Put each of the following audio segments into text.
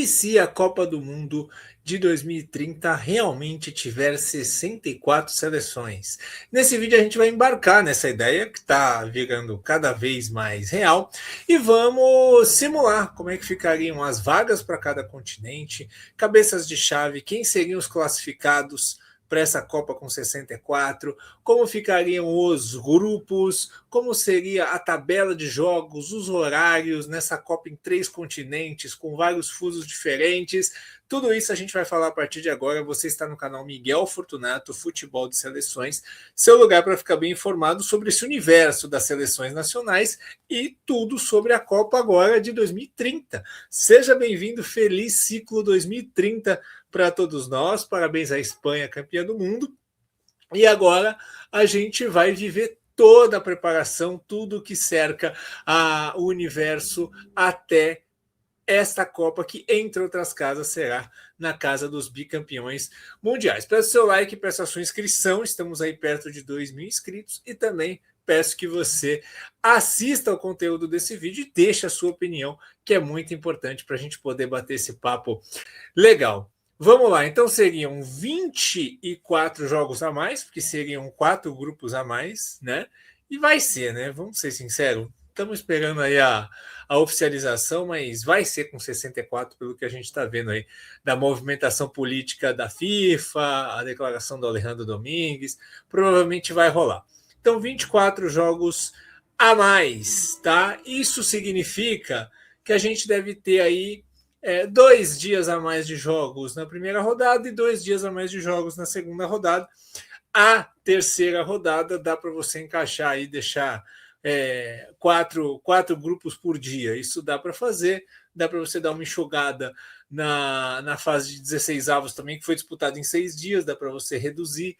E se a Copa do Mundo de 2030 realmente tiver 64 seleções? Nesse vídeo a gente vai embarcar nessa ideia que está virando cada vez mais real e vamos simular como é que ficariam as vagas para cada continente, cabeças de chave, quem seriam os classificados para essa Copa com 64, como ficariam os grupos, como seria a tabela de jogos, os horários nessa Copa em 3 continentes, com vários fusos diferentes. Tudo isso a gente vai falar a partir de agora. Você está no canal Miguel Fortunato, Futebol de Seleções, seu lugar para ficar bem informado sobre esse universo das seleções nacionais e tudo sobre a Copa agora de 2030. Seja bem-vindo, feliz ciclo 2030 para todos nós. Parabéns à Espanha, campeã do mundo. E agora a gente vai viver toda a preparação, tudo que cerca o universo até esta Copa, que, entre outras casas, será na casa dos bicampeões mundiais. Peço seu like, peço a sua inscrição, estamos aí perto de 2.000 inscritos, e também peço que você assista ao conteúdo desse vídeo e deixe a sua opinião, que é muito importante para a gente poder bater esse papo legal. Vamos lá, então seriam 24 jogos a mais, porque seriam 4 grupos a mais, né? E vai ser, né? Vamos ser sinceros, estamos esperando aí a oficialização, mas vai ser com 64, pelo que a gente está vendo aí, da movimentação política da FIFA, a declaração do Alejandro Domingues, provavelmente vai rolar. Então, 24 jogos a mais, tá? Isso significa que a gente deve ter aí 2 dias a mais de jogos na primeira rodada e 2 dias a mais de jogos na segunda rodada. A terceira rodada dá para você encaixar aí, deixar quatro grupos por dia. Isso dá para fazer, dá para você dar uma enxugada na fase de 16 avos também, que foi disputado em 6 dias, dá para você reduzir,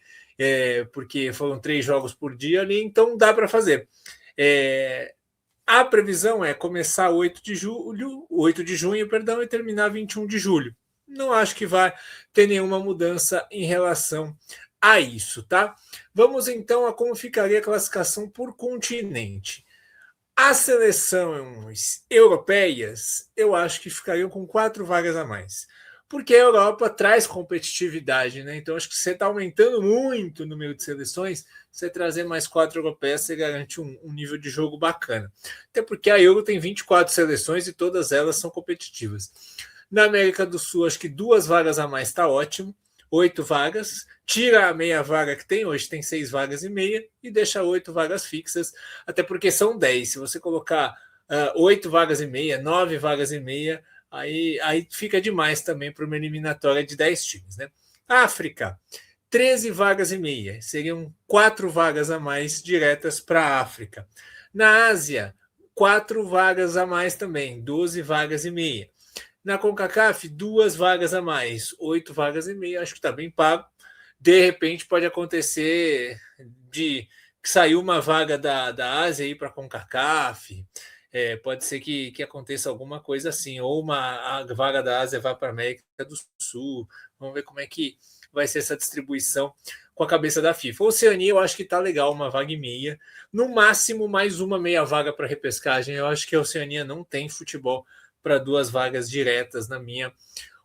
porque foram 3 jogos por dia ali, então dá para fazer. A previsão é começar 8 de junho, e terminar 21 de julho. Não acho que vai ter nenhuma mudança em relação a isso, tá? Vamos então a como ficaria a classificação por continente. As seleções europeias, eu acho que ficariam com 4 vagas a mais, porque a Europa traz competitividade, né? Então acho que você está aumentando muito o número de seleções, você trazer mais 4 europeias, você garante um nível de jogo bacana. Até porque a Euro tem 24 seleções e todas elas são competitivas. Na América do Sul, acho que 2 vagas a mais está ótimo, 8 vagas, tira a meia vaga que tem hoje, tem 6 vagas e meia, e deixa 8 vagas fixas, até porque são 10. Se você colocar 8 vagas e meia, 9 vagas e meia, aí fica demais também para uma eliminatória de 10 times, né? África, 13 vagas e meia, seriam 4 vagas a mais diretas para a África. Na Ásia, 4 vagas a mais também, 12 vagas e meia. Na CONCACAF, 2 vagas a mais, 8 vagas e meia, acho que está bem pago. De repente pode acontecer de que saiu uma vaga da Ásia aí para a CONCACAF, pode ser que aconteça alguma coisa assim, ou a vaga da Ásia vá para a América do Sul. Vamos ver como é que vai ser essa distribuição com a cabeça da FIFA. Oceania, eu acho que está legal, uma vaga e meia. No máximo, mais uma meia vaga para repescagem. Eu acho que a Oceania não tem futebol para 2 vagas diretas, na minha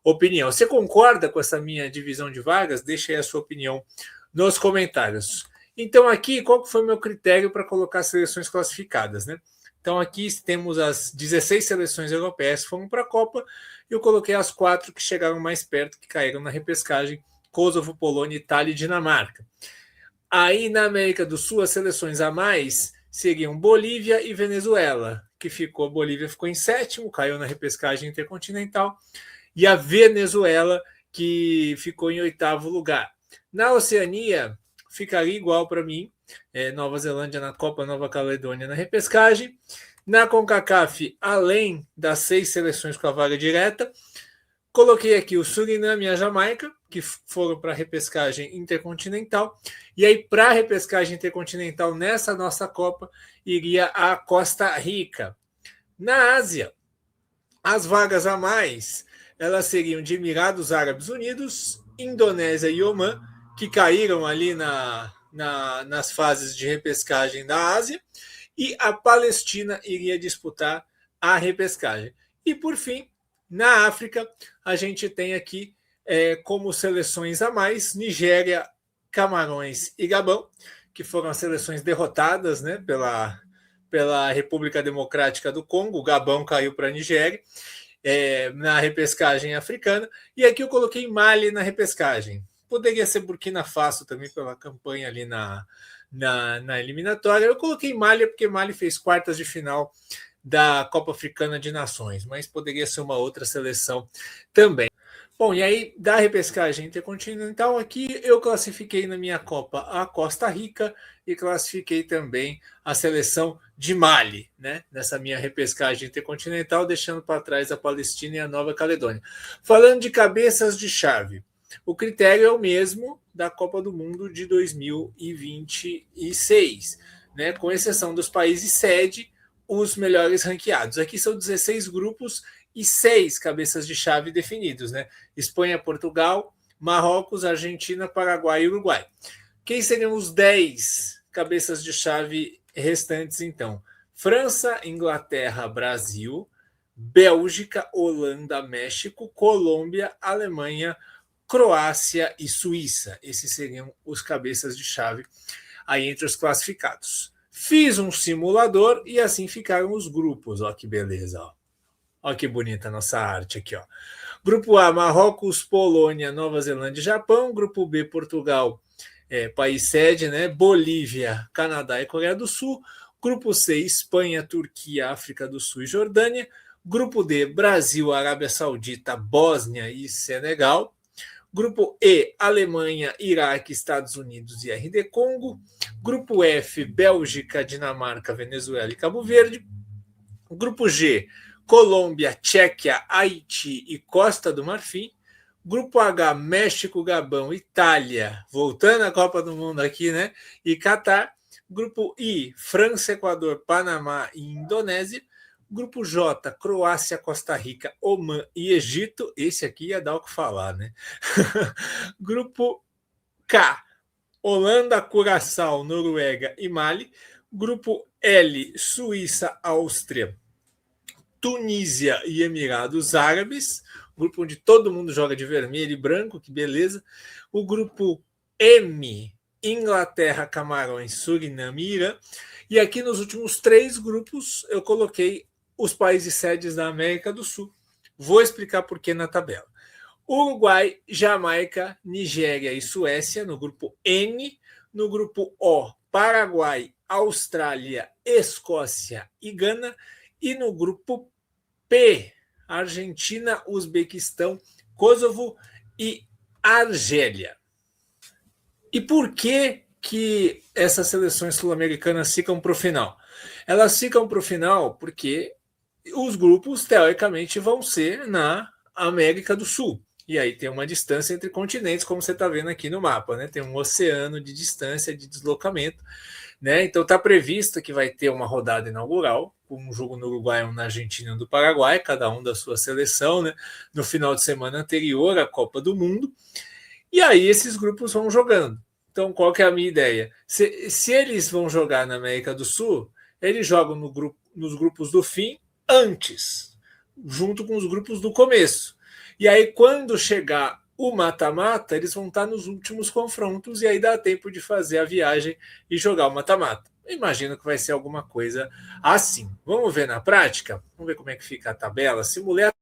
opinião. Você concorda com essa minha divisão de vagas? Deixa aí a sua opinião nos comentários. Então, aqui, qual foi o meu critério para colocar as seleções classificadas, né? Então, aqui temos as 16 seleções europeias que foram para a Copa, e eu coloquei as 4 que chegaram mais perto, que caíram na repescagem: Kosovo, Polônia, Itália e Dinamarca. Aí, na América do Sul, as seleções a mais seriam Bolívia e Venezuela, que Bolívia ficou em 7º, caiu na repescagem intercontinental, e a Venezuela, que ficou em 8º lugar. Na Oceania, ficaria igual para mim, Nova Zelândia na Copa, Nova Caledônia na repescagem. Na CONCACAF, além das 6 seleções com a vaga direta, coloquei aqui o Suriname e a Jamaica, que foram para a repescagem intercontinental. E aí, para a repescagem intercontinental nessa nossa Copa, iria a Costa Rica. Na Ásia, as vagas a mais, elas seriam de Emirados Árabes Unidos, Indonésia e Omã, que caíram ali nas fases de repescagem da Ásia, e a Palestina iria disputar a repescagem. E, por fim, Na África, a gente tem aqui como seleções a mais Nigéria, Camarões e Gabão, que foram as seleções derrotadas, né, pela República Democrática do Congo. O Gabão caiu para a Nigéria na repescagem africana. E aqui eu coloquei Mali na repescagem. Poderia ser Burkina Faso também pela campanha ali na eliminatória. Eu coloquei Mali porque Mali fez quartas de final da Copa Africana de Nações, mas poderia ser uma outra seleção também. Bom, e aí da repescagem intercontinental aqui eu classifiquei na minha Copa a Costa Rica e classifiquei também a seleção de Mali, né? Nessa minha repescagem intercontinental, deixando para trás a Palestina e a Nova Caledônia. Falando de cabeças de chave, o critério é o mesmo da Copa do Mundo de 2026, né? Com exceção dos países sede, os melhores ranqueados. Aqui são 16 grupos e 6 cabeças de chave definidos, né? Espanha, Portugal, Marrocos, Argentina, Paraguai e Uruguai. Quem seriam os 10 cabeças de chave restantes, então? França, Inglaterra, Brasil, Bélgica, Holanda, México, Colômbia, Alemanha, Croácia e Suíça. Esses seriam os cabeças de chave aí entre os classificados. Fiz um simulador e assim ficaram os grupos. Ó que beleza, ó. Olha que bonita a nossa arte aqui, ó. Grupo A, Marrocos, Polônia, Nova Zelândia e Japão. Grupo B, Portugal, país sede, né? Bolívia, Canadá e Coreia do Sul. Grupo C, Espanha, Turquia, África do Sul e Jordânia. Grupo D, Brasil, Arábia Saudita, Bósnia e Senegal. Grupo E, Alemanha, Iraque, Estados Unidos e RD Congo. Grupo F, Bélgica, Dinamarca, Venezuela e Cabo Verde. Grupo G, Colômbia, Tchequia, Haiti e Costa do Marfim. Grupo H, México, Gabão, Itália, voltando à Copa do Mundo aqui, né? E Catar. Grupo I, França, Equador, Panamá e Indonésia. Grupo J, Croácia, Costa Rica, Omã e Egito. Esse aqui ia dar o que falar, né? Grupo K, Holanda, Curaçao, Noruega e Mali. Grupo L, Suíça, Áustria, Tunísia e Emirados Árabes. Grupo onde todo mundo joga de vermelho e branco, que beleza. O grupo M, Inglaterra, Camarões, Suriname e Irã. E aqui nos últimos 3 grupos eu coloquei os países sedes da América do Sul. Vou explicar por que na tabela. Uruguai, Jamaica, Nigéria e Suécia no grupo N. No grupo O, Paraguai, Austrália, Escócia e Gana. E no grupo P, Argentina, Uzbequistão, Kosovo e Argélia. E por que essas seleções sul-americanas ficam para o final? Elas ficam para o final porque os grupos, teoricamente, vão ser na América do Sul. E aí tem uma distância entre continentes, como você está vendo aqui no mapa, né? Tem um oceano de distância, de deslocamento, né? Então está previsto que vai ter uma rodada inaugural, um jogo no Uruguai, um na Argentina e um no Paraguai, cada um da sua seleção, né? No final de semana anterior à Copa do Mundo. E aí esses grupos vão jogando. Então, qual que é a minha ideia? Se eles vão jogar na América do Sul, eles jogam nos grupos do fim antes, junto com os grupos do começo. E aí, quando chegar o mata-mata, eles vão estar nos últimos confrontos e aí dá tempo de fazer a viagem e jogar o mata-mata. Imagino que vai ser alguma coisa assim. Vamos ver na prática? Vamos ver como é que fica a tabela. Simulei a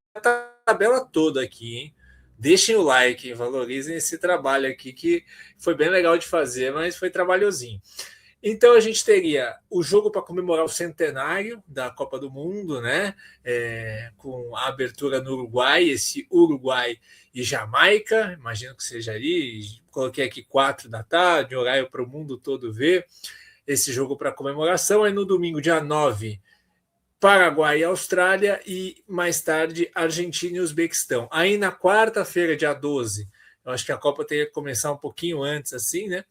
tabela toda aqui, hein? Deixem o like, valorizem esse trabalho aqui, que foi bem legal de fazer, mas foi trabalhosinho. Então a gente teria o jogo para comemorar o centenário da Copa do Mundo, né? Com a abertura no Uruguai, esse Uruguai e Jamaica, imagino que seja ali. Coloquei aqui 4 da tarde, horário para o mundo todo ver esse jogo para comemoração. Aí no domingo, dia 9, Paraguai e Austrália, e mais tarde Argentina e Uzbequistão. Aí na quarta-feira, dia 12, eu acho que a Copa teria que começar um pouquinho antes, assim, né?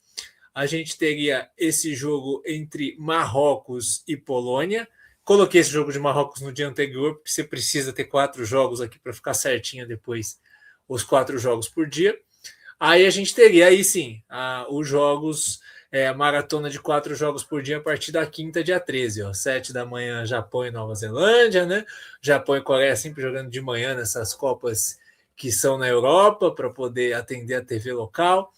A gente teria esse jogo entre Marrocos e Polônia. Coloquei esse jogo de Marrocos no dia anterior, porque você precisa ter 4 jogos aqui para ficar certinho depois, os 4 jogos por dia. Aí a gente teria, aí sim, os jogos maratona de 4 jogos por dia a partir da quinta, dia 13. 7 da manhã, Japão e Nova Zelândia, né? Japão e Coreia sempre jogando de manhã nessas Copas que são na Europa, para poder atender a TV local.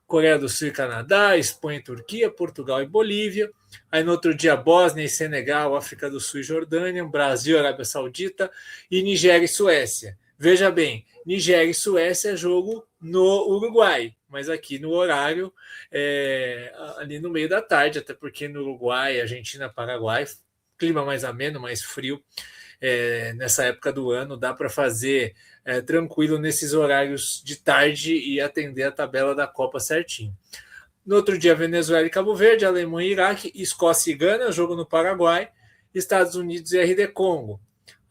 Coreia do Sul e Canadá, Espanha e Turquia, Portugal e Bolívia. Aí no outro dia, Bósnia e Senegal, África do Sul e Jordânia, Brasil, Arábia Saudita e Nigéria e Suécia. Veja bem, Nigéria e Suécia é jogo no Uruguai, mas aqui no horário, ali no meio da tarde, até porque no Uruguai, Argentina, Paraguai, clima mais ameno, mais frio, nessa época do ano, dá para fazer tranquilo nesses horários de tarde e atender a tabela da Copa certinho. No outro dia, Venezuela e Cabo Verde, Alemanha e Iraque, Escócia e Gana, jogo no Paraguai, Estados Unidos e RD Congo.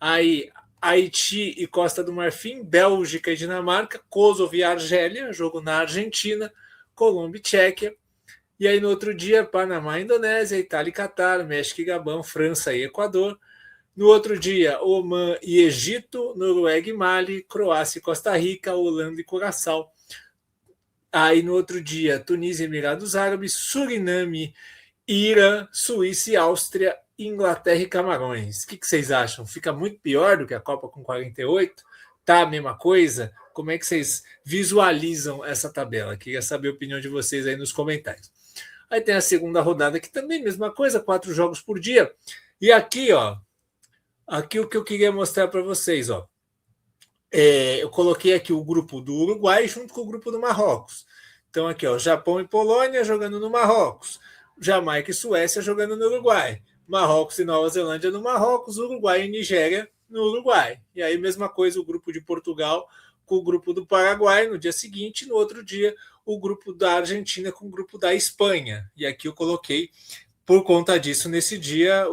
Aí, Haiti e Costa do Marfim, Bélgica e Dinamarca, Kosovo e Argélia, jogo na Argentina, Colômbia e Tchequia. E aí, no outro dia, Panamá e Indonésia, Itália e Catar, México e Gabão, França e Equador. No outro dia, Omã e Egito, Noruega e Mali, Croácia e Costa Rica, Holanda e Curaçao. Aí no outro dia, Tunísia e Emirados Árabes, Suriname, Irã, Suíça e Áustria, Inglaterra e Camarões. O que vocês acham? Fica muito pior do que a Copa com 48? Tá a mesma coisa? Como é que vocês visualizam essa tabela? Queria saber a opinião de vocês aí nos comentários. Aí tem a segunda rodada, que também mesma coisa, 4 jogos por dia. E aqui, aqui o que eu queria mostrar para vocês, eu coloquei aqui o grupo do Uruguai junto com o grupo do Marrocos. Então aqui, Japão e Polônia jogando no Marrocos, Jamaica e Suécia jogando no Uruguai, Marrocos e Nova Zelândia no Marrocos, Uruguai e Nigéria no Uruguai. E aí mesma coisa o grupo de Portugal com o grupo do Paraguai no dia seguinte, no outro dia o grupo da Argentina com o grupo da Espanha. E aqui eu coloquei, por conta disso, nesse dia,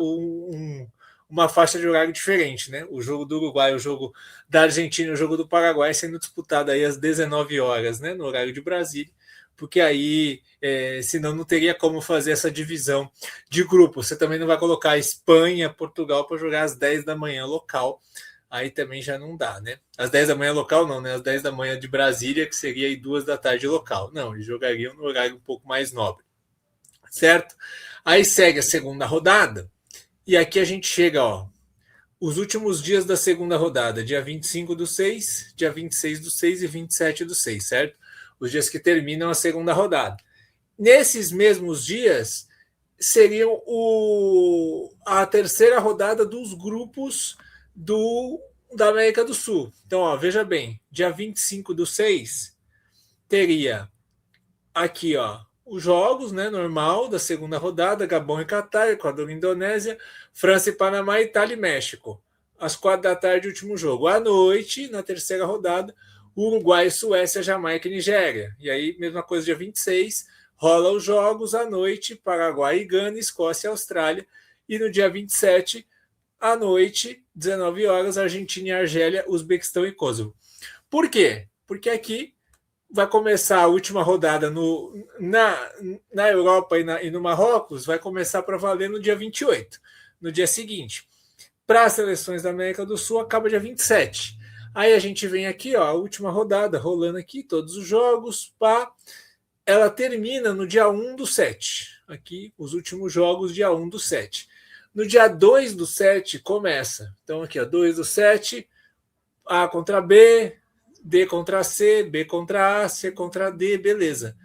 uma faixa de horário diferente, né? O jogo do Uruguai, o jogo da Argentina, o jogo do Paraguai sendo disputado aí às 19 horas, né? No horário de Brasília, porque aí, senão não teria como fazer essa divisão de grupo. Você também não vai colocar Espanha, Portugal para jogar às 10 da manhã local, aí também já não dá, né? Às 10 da manhã local não, né? Às 10 da manhã de Brasília, que seria aí 2 da tarde local. Não, eles jogariam no horário um pouco mais nobre, certo? Aí segue a segunda rodada, e aqui a gente chega, os últimos dias da segunda rodada, dia 25/6, dia 26/6 e 27/6, certo? Os dias que terminam a segunda rodada. Nesses mesmos dias, seriam a terceira rodada dos grupos da América do Sul. Então, veja bem, dia 25/6, teria aqui, os jogos, né, normal da segunda rodada, Gabão e Catar, Equador e Indonésia, França e Panamá, Itália e México. Às 4 da tarde, o último jogo. À noite, na terceira rodada, Uruguai, Suécia, Jamaica e Nigéria. E aí, mesma coisa, dia 26, rola os jogos à noite, Paraguai e Gana, Escócia e Austrália. E no dia 27, à noite, 19 horas, Argentina e Argélia, Uzbequistão e Kosovo. Por quê? Porque aqui vai começar a última rodada na Europa e no Marrocos, vai começar para valer no dia 28, no dia seguinte. Para as seleções da América do Sul, acaba dia 27. Aí a gente vem aqui, a última rodada, rolando aqui, todos os jogos, ela termina no dia 1/7. Aqui, os últimos jogos, dia 1/7. No dia 2/7 começa. Então aqui, 2/7, A contra B, D contra C, B contra A, C contra D, beleza.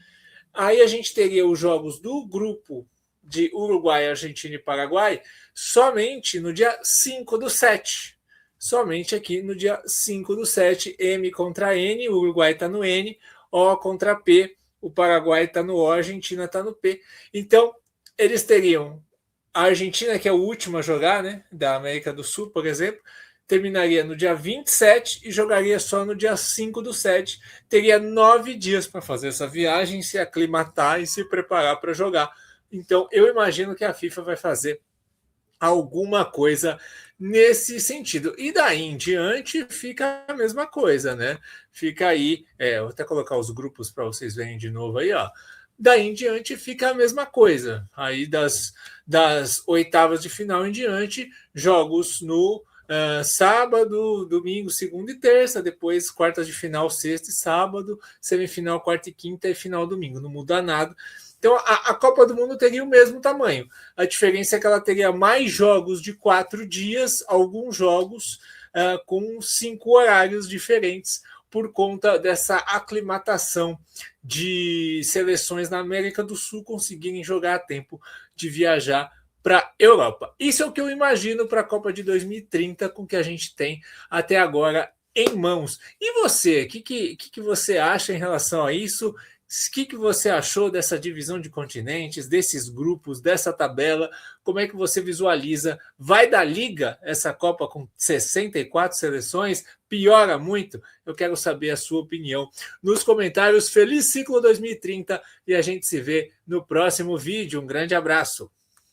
Aí a gente teria os jogos do grupo de Uruguai, Argentina e Paraguai somente no dia 5/7. Somente aqui no dia 5/7, M contra N, o Uruguai está no N, O contra P, o Paraguai está no O, a Argentina está no P. Então, eles teriam a Argentina, que é o último a jogar, né, da América do Sul, por exemplo, terminaria no dia 27 e jogaria só no dia 5/7. Teria 9 dias para fazer essa viagem, se aclimatar e se preparar para jogar. Então, eu imagino que a FIFA vai fazer alguma coisa nesse sentido. E daí em diante fica a mesma coisa, né? Fica aí, vou até colocar os grupos para vocês verem de novo aí, Daí em diante fica a mesma coisa. Aí das oitavas de final em diante, jogos no sábado, domingo, segunda e terça, depois quartas de final, sexta e sábado, semifinal, quarta e quinta e final domingo. Não muda nada. Então a Copa do Mundo teria o mesmo tamanho. A diferença é que ela teria mais jogos de 4 dias, alguns jogos com 5 horários diferentes, por conta dessa aclimatação de seleções na América do Sul conseguirem jogar a tempo de viajar para a Europa. Isso é o que eu imagino para a Copa de 2030, com o que a gente tem até agora em mãos. E você, o que você acha em relação a isso? O que você achou dessa divisão de continentes, desses grupos, dessa tabela? Como é que você visualiza? Vai dar liga essa Copa com 64 seleções? Piora muito? Eu quero saber a sua opinião nos comentários. Feliz ciclo 2030 e a gente se vê no próximo vídeo. Um grande abraço.